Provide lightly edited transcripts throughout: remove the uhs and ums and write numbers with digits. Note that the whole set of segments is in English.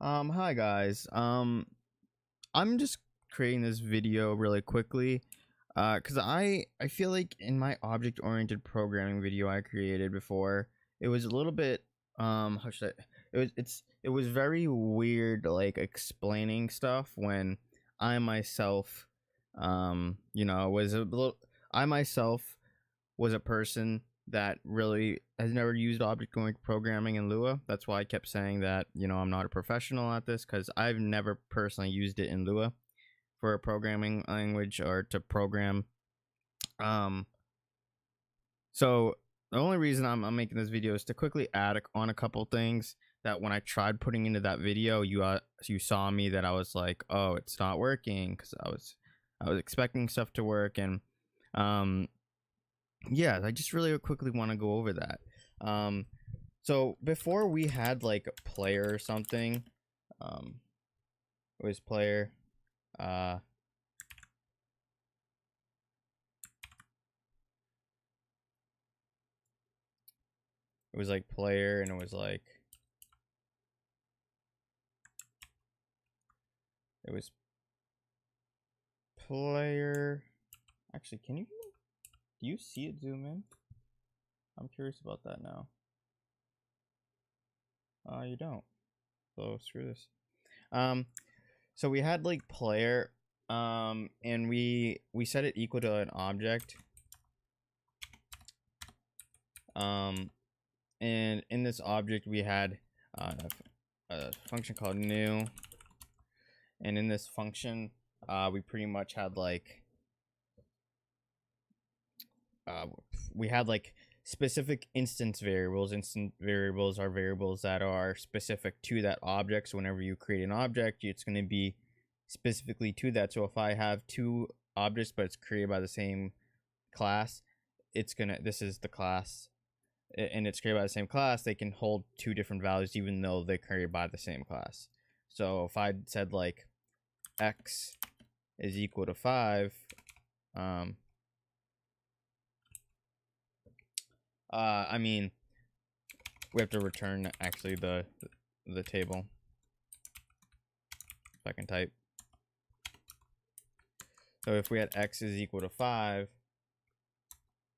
Hi guys. I'm just creating this video really quickly, cause I feel like in my object-oriented programming video I created before, it was a little bit how should I? It was very weird, like explaining stuff when I myself, was a little. I myself was a person that really has never used object oriented programming in Lua. That's why I kept saying that, I'm not a professional at this, because I've never personally used it in Lua for a programming language or to program. Um, so the only reason I'm making this video is to quickly add on a couple things that when I tried putting into that video, you saw me that I was like, oh, it's not working, because I was expecting stuff to work. And yeah, I just really quickly want to go over that. So before we had like a player or something, it was player, it was like player, and it was like, it was player. Actually, do you see it zoom in? I'm curious about that now. You don't. So screw this. So we had like player, and we set it equal to an object. And in this object we had a function called new, and in this function we pretty much had like we had like specific instance variables. Instant variables are variables that are specific to that object, so whenever you create an object, it's going to be specifically to that. So if I have two objects but it's created by the same class, this is the class, and it's created by the same class, they can hold two different values even though they're created by the same class. So if I said like x is equal to 5, I mean, we have to return actually the table. If I can type. So if we had x is equal to 5,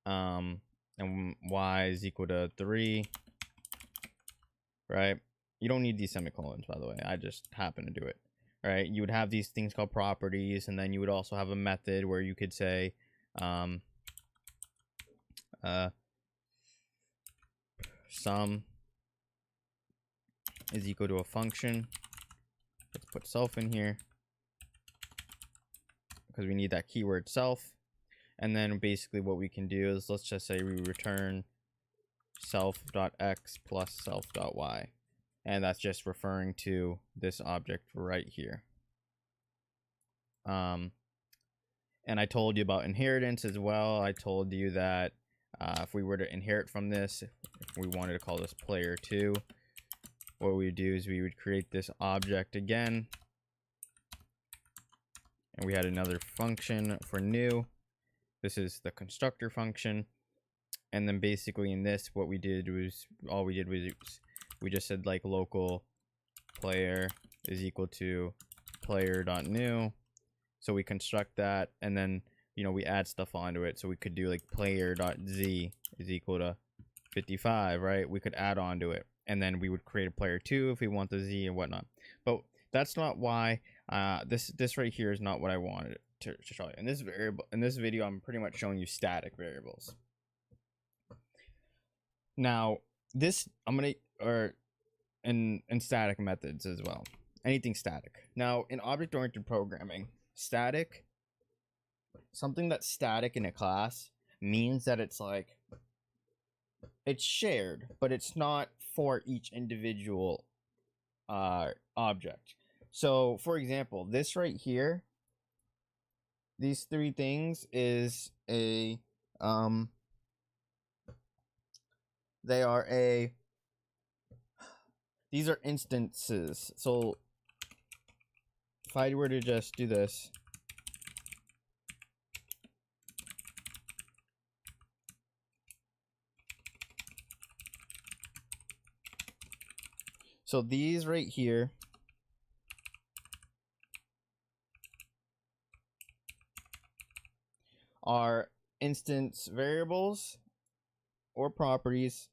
and y is equal to 3, right? You don't need these semicolons, by the way. I just happen to do it, right? You would have these things called properties, and then you would also have a method where you could say, sum is equal to a function. Let's put self in here because we need that keyword self. And then basically what we can do is, let's just say we return self.x plus self.y, and that's just referring to this object right here. And I told you about inheritance as well. I told you that if we were to inherit from this, if we wanted to call this player 2, what we would do is we would create this object again, and we had another function for new. This is the constructor function. And then basically in this, what we did was, we just said like local player is equal to player.new. So we construct that, and then we add stuff onto it. So we could do like player.z is equal to 55, right? We could add onto it, and then we would create a player 2 if we want the z and whatnot. But that's not why this right here is not what I wanted to show you. In this video, I'm pretty much showing you static variables. Now this and static methods as well. Anything static. Now in object-oriented programming, something that's static in a class means that it's like, it's shared, but it's not for each individual object. So for example, this right here, these three things is a these are instances. So if I were to just do this, so these right here are instance variables or properties,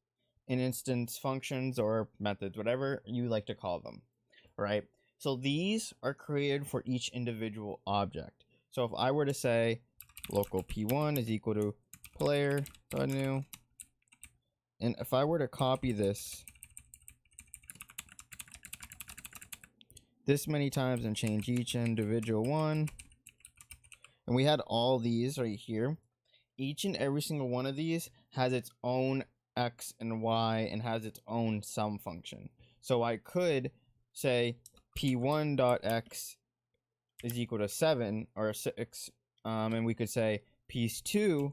and instance functions or methods, whatever you like to call them, right? So these are created for each individual object. So if I were to say local p1 is equal to player.new, and if I were to copy this many times and change each individual one, and we had all these right here, each and every single one of these has its own x and y and has its own sum function. So I could say p1.x is equal to 7 or 6, and we could say p2.x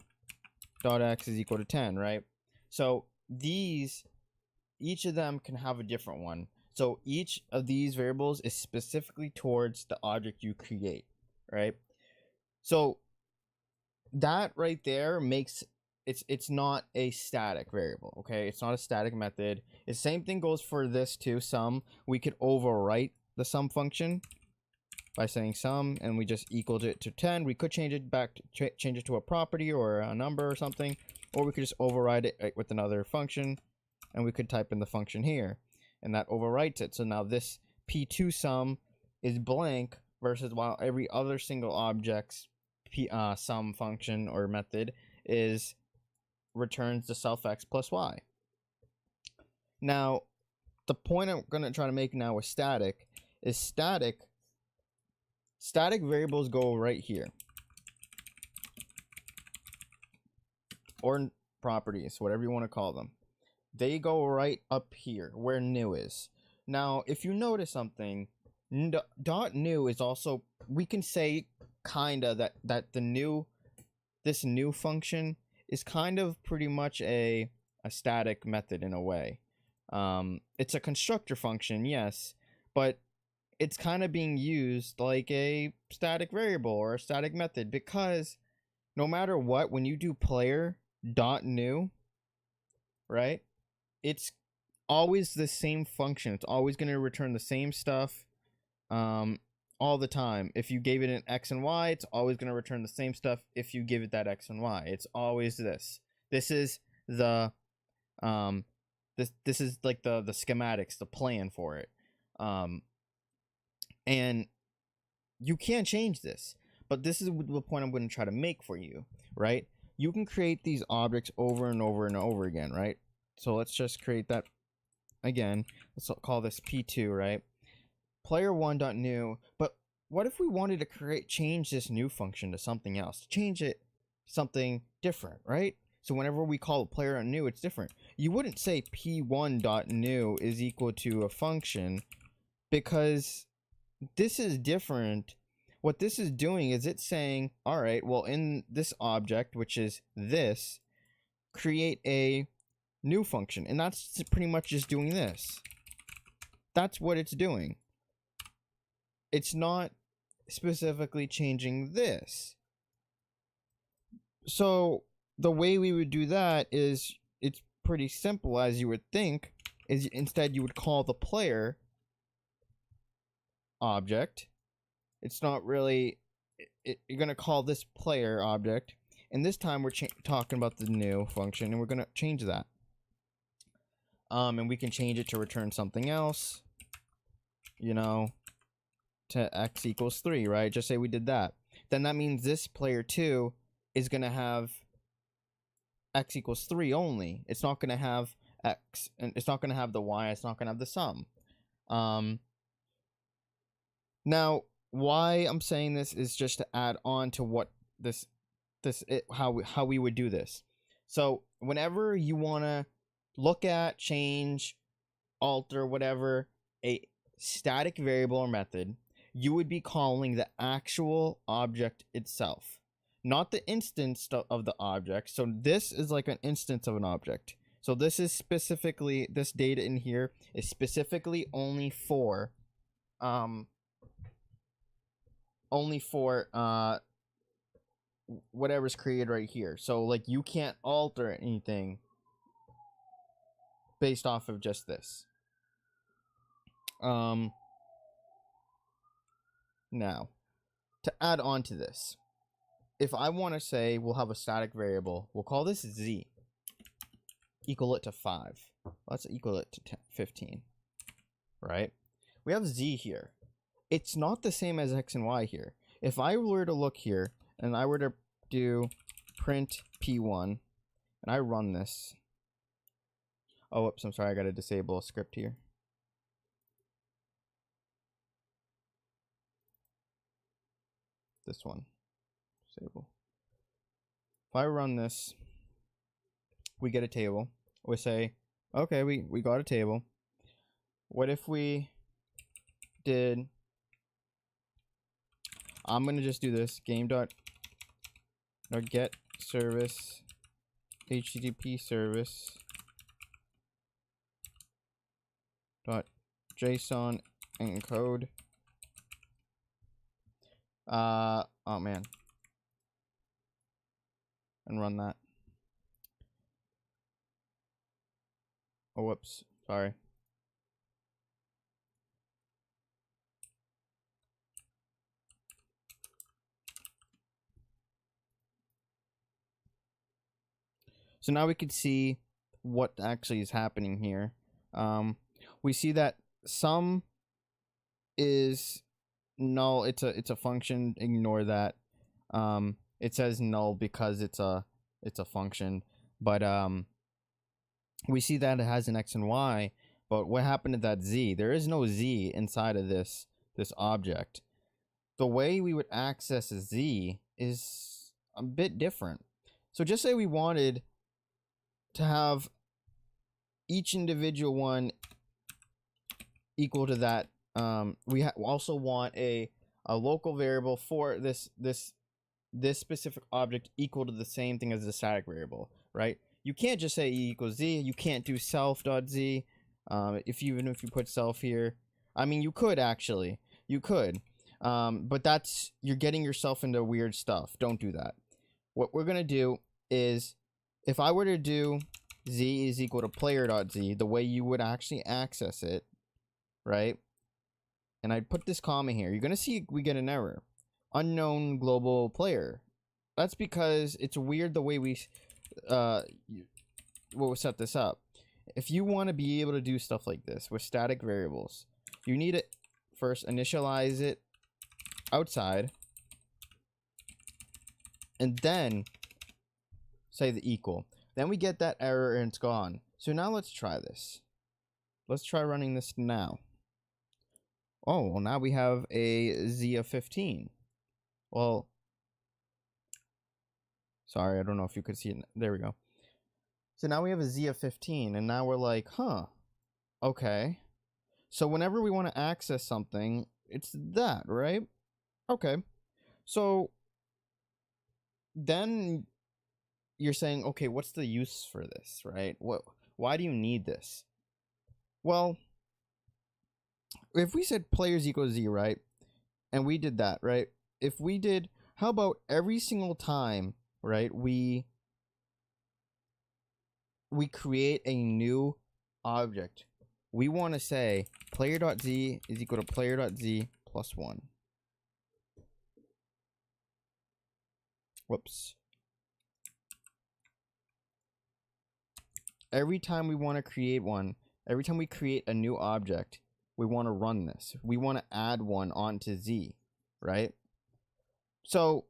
is equal to 10, right? So these, each of them can have a different one. So each of these variables is specifically towards the object you create, right? So that right there makes it's not a static variable, okay? It's not a static method. The same thing goes for this too, sum. We could overwrite the sum function by saying sum, and we just equaled it to 10. We could change it back to change it to a property or a number or something, or we could just override it with another function, and we could type in the function here, and that overwrites it. So now this p2 sum is blank, versus while every other single object's sum function or method is returns the self x plus y. Now, the point I'm going to try to make now with static is static variables go right here, or properties, whatever you want to call them. They go right up here where new is. Now, if you notice something, dot new is also, we can say kinda that this new function is kind of pretty much a static method in a way. It's a constructor function, yes, but it's kind of being used like a static variable or a static method, because no matter what, when you do player dot new, right, it's always the same function. It's always going to return the same stuff all the time. If you gave it an x and y, it's always going to return the same stuff if you give it that x and y. It's always this. This is the this is like the schematics, the plan for it. And you can't change this, but this is the point I'm going to try to make for you, right? You can create these objects over and over and over again, right? So let's just create that again. Let's call this p2, right? Player1.new. But what if we wanted to change this new function to something else, change it something different, right? So whenever we call a player.new, it's different. You wouldn't say p1.new is equal to a function, because this is different. What this is doing is it's saying, all right, well, in this object, which is this, create a new function. And that's pretty much just doing this. That's what it's doing. It's not specifically changing this. So the way we would do that is, it's pretty simple, as you would think, is instead you would call the player object. It's not really, you're going to call this player object, and this time we're talking about the new function, and we're going to change that. And we can change it to return something else, you know, to x equals 3, right? Just say we did that. Then that means this player 2 is going to have x equals 3 only. It's not going to have x, and it's not going to have the y, it's not going to have the sum. Now, why I'm saying this is just to add on to what how we would do this. So whenever you want to look at, change, alter, whatever, a static variable or method, you would be calling the actual object itself, not the instance of the object. So this is like an instance of an object. So this is specifically, this data in here is specifically only for whatever's created right here. So like you can't alter anything based off of just this. Now, to add on to this, if I want to say we'll have a static variable, we'll call this z, equal it to 5. Let's equal it to 15, right? We have z here. It's not the same as x and y here. If I were to look here and I were to do print p1 and I run this. Oh, whoops, I'm sorry, I gotta disable a script here. This one, disable. If I run this, we get a table. We say, okay, we got a table. What if we did, I'm gonna just do this, game dot or get service http service dot json encode. Oh man, and run that. Oh, whoops, sorry. So now we can see what actually is happening here. We see that sum is null. It's a function. Ignore that. It says null because it's a function. But we see that it has an x and y. But what happened to that z? There is no z inside of this object. The way we would access a z is a bit different. So just say we wanted to have each individual one equal to that. We also want a local variable for this specific object equal to the same thing as the static variable, right? You can't just say e equals z. You can't do self.z. Even if you put self here, I mean, you could actually, but that's, you're getting yourself into weird stuff. Don't do that. What we're gonna do is, if I were to do z is equal to player.z, the way you would actually access it, right? And I put this comma here, you're gonna see we get an error. Unknown global player. That's because it's weird the way we we'll set this up. If you want to be able to do stuff like this with static variables, you need to first initialize it outside and then say the equal. Then we get that error and it's gone. So now let's try this. Let's try running this now. Oh, well, now we have a z of 15. Well, sorry, I don't know if you could see it. There we go. So now we have a z of 15, and now we're like, huh, okay. So whenever we want to access something, it's that, right? Okay. So then you're saying, okay, what's the use for this, right? Why do you need this? Well, if we said players equals z, right? And we did that, right? If we did, how about every single time, right, we create a new object, we want to say player.z is equal to player.z plus 1. Whoops. Every time we want to create one, every time we create a new object, we want to run this. We want to add one onto z, right? So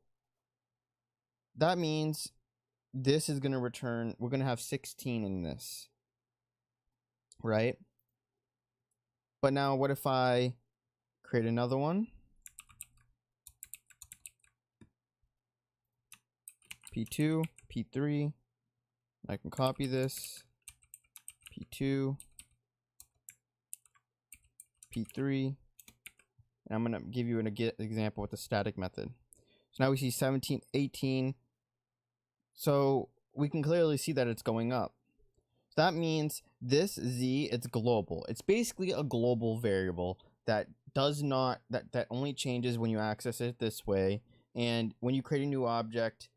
that means this is going to return, we're going to have 16 in this, right? But now what if I create another one? P2, P3, I can copy this, P2, P3, and I'm going to give you an example with the static method. So now we see 17, 18, so we can clearly see that it's going up. So that means this z, it's global. It's basically a global variable that does not, that only changes when you access it this way. And when you create a new object,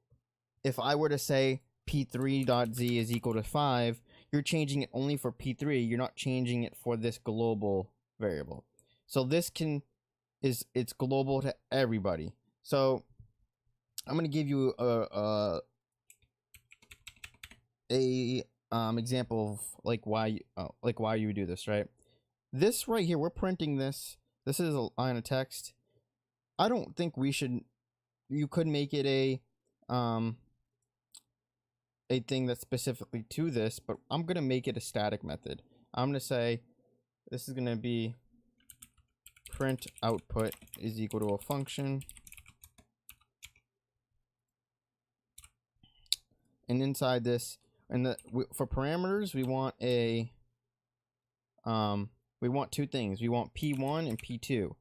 if I were to say p3.z is equal to 5, you're changing it only for p3. You're not changing it for this global variable. So this it's global to everybody. So I'm gonna give you a example of like why you would do this, right? This right here, we're printing this. This is a line of text. I don't think we should. You could make it a thing that's specifically to this, but I'm gonna make it a static method. I'm gonna say this is gonna be print output is equal to a function, and inside this, and for parameters, we want we want two things. We want P1 and P2.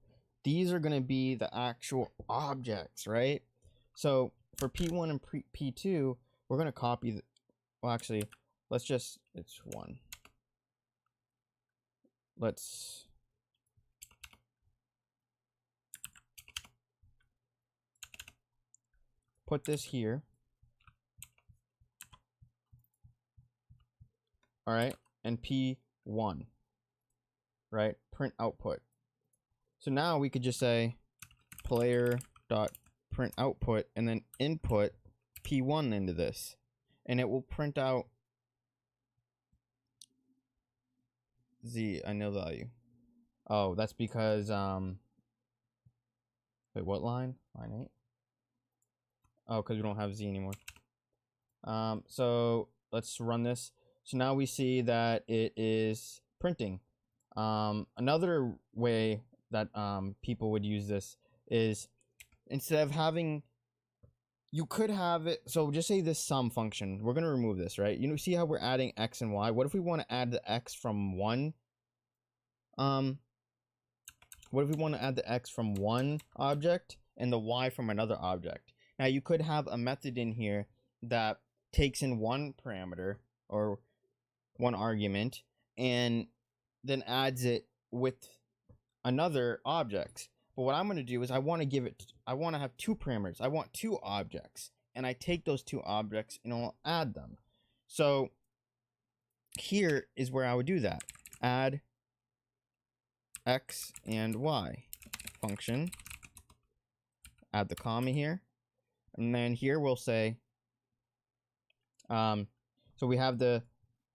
These are going to be the actual objects, right? So for P1 and P2, we're going to copy the, well, actually, let's just, it's one. Let's put this here. All right, and P1, right? Print output. So now we could just say player dot print output and then input P1 into this, and it will print out the no value. Oh, that's because wait, what line? Line 8. Oh, because we don't have Z anymore. So let's run this. So now we see that it is printing. Another way that people would use this is, instead of having, you could have it, so just say this sum function, we're going to remove this, right? You know, see how we're adding x and y? What if we want to add the x from one what if we want to add the x from one object and the y from another object? Now you could have a method in here that takes in one parameter or one argument and then adds it with another object. But what I'm going to do is I want to have two parameters. I want two objects, and I take those two objects and I'll add them. So here is where I would do that. Add x and y function. Add the comma here. And then here we'll say, so we have the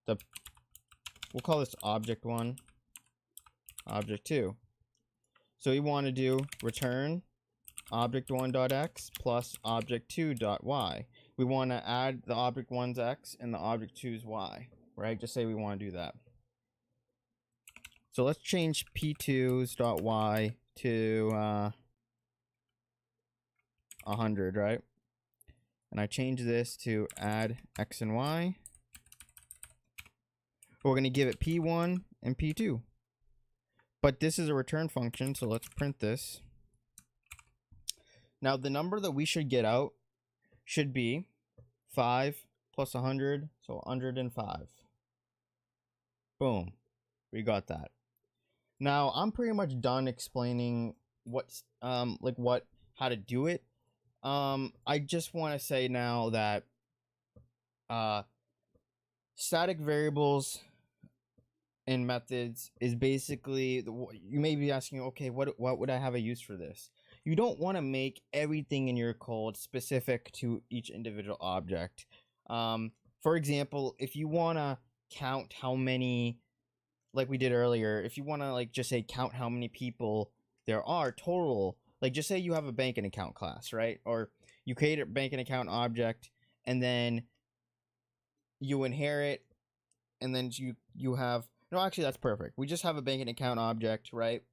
we'll call this object 1, object 2. So we want to do return object1.x plus object2.y. We want to add the object 1's x and the object 2's y, right? Just say we want to do that. So let's change p2's.y to 100, right? And I change this to add x and y. We're going to give it p1 and p2. But this is a return function, so let's print this. Now the number that we should get out should be 5 plus 100, so 105. Boom, we got that. Now I'm pretty much done explaining what's how to do it. I just want to say now that static variables and methods is basically, you may be asking, okay, what would I have a use for this? You don't want to make everything in your code specific to each individual object. For example, if you want to count how many, like we did earlier, if you want to like just say count how many people there are total, like just say you have a banking account class, right? Or you create a banking account object and then you inherit, and then you have, no, actually that's perfect. We just have a banking account object, right?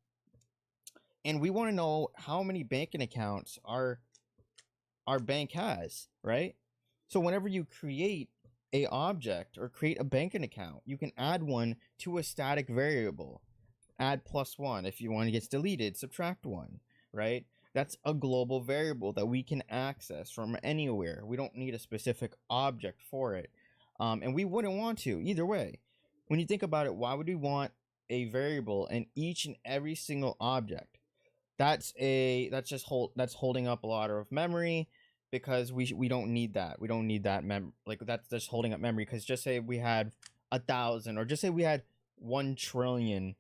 And we want to know how many banking accounts our bank has, right? So whenever you create a object or create a banking account, you can add one to a static variable. Add +1. If you want it gets deleted, subtract 1, right? That's a global variable that we can access from anywhere. We don't need a specific object for it. And we wouldn't want to either way. When you think about it, why would we want a variable in each and every single object? That's holding up a lot of memory, because we don't need that. We don't need that that's just holding up memory. Because just say we had 1,000, or just say we had 1 trillion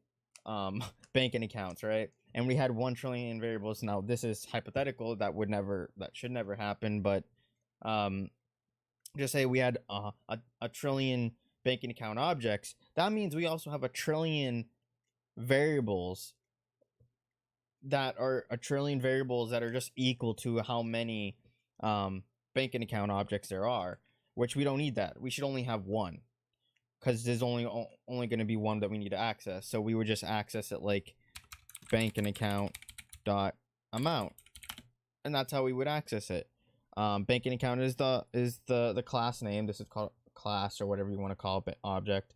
banking accounts, right? and we had 1 trillion variables. Now this is hypothetical, that should never happen, but just say we had a trillion banking account objects. That means we also have a trillion variables that are just equal to how many banking account objects there are, which we don't need that. We should only have one, because there's only going to be one that we need to access. So we would just access it like banking account dot amount, and that's how we would access it. Banking account is the class name. This is called class, or whatever you want to call it, object,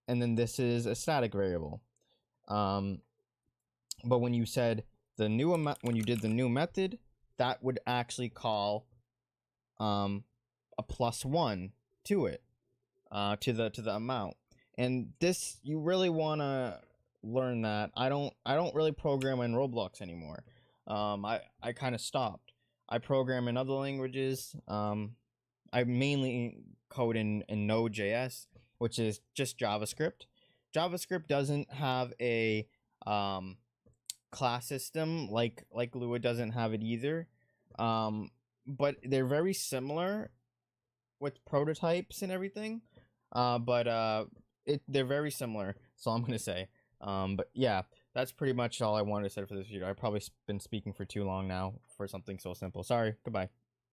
and then this is a static variable. But when you said the new amount, when you did the new method, that would actually call a +1 to it, to the amount. And this, you really want to learn that. I don't really program in Roblox anymore. I kind of stopped. I program in other languages. I mainly code in Node.js, which is just JavaScript. JavaScript doesn't have a class system like Lua doesn't have it either. But they're very similar with prototypes and everything. They're very similar. So I'm gonna say. But yeah, that's pretty much all I wanted to say for this video. I've probably been speaking for too long now for something so simple. Sorry. Goodbye.